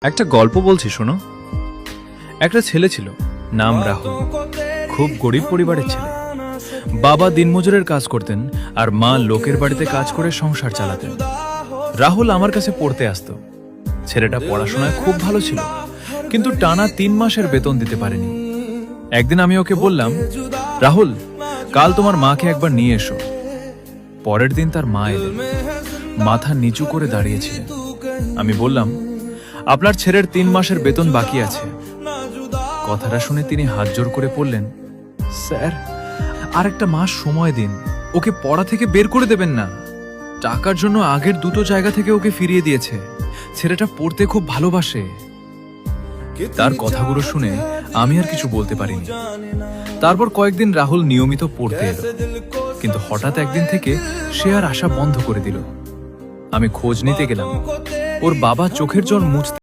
একটা গল্প বলছি শোনো। একটা ছেলে ছিল, নাম রাহুল। খুব গরিব পরিবারের ছেলে। বাবা দিনমজুরের কাজ করতেন আর মা লোকের বাড়িতে কাজ করে সংসার চালাতেন। রাহুল আমার কাছে পড়তে আসতো। ছেলেটা পড়াশোনায় খুব ভালো ছিল, কিন্তু টানা 3 মাসের বেতন দিতে পারেনি। একদিন আমি ওকে বললাম, রাহুল, কাল তোমার মাকে একবার নিয়ে এসো। পরের দিন তার মা এলেন, মাথা নিচু করে দাঁড়িয়েছিলেন। আমি বললাম, আপনার ছেলের 3 মাসের বেতন বাকি আছে। কথাটা শুনে তিনি হাত জোর করে পড়লেন, স্যার, আর একটা মাস সময় দিন, ওকে পড়া থেকে বের করে দেবেন না। টাকার জন্য আগের দুটো জায়গা থেকে ওকে ফিরিয়ে দিয়েছে। ছেলেটা পড়তে খুব ভালোবাসে। তার কথাগুলো শুনে আমি আর কিছু বলতে পারিনি। তারপর কয়েকদিন রাহুল নিয়মিত পড়তে এলো, কিন্তু হঠাৎ একদিন থেকে সে আর আসা বন্ধ করে দিল। আমি খোঁজ নিতে গেলাম। ওর বাবা চোখের জল মুছতে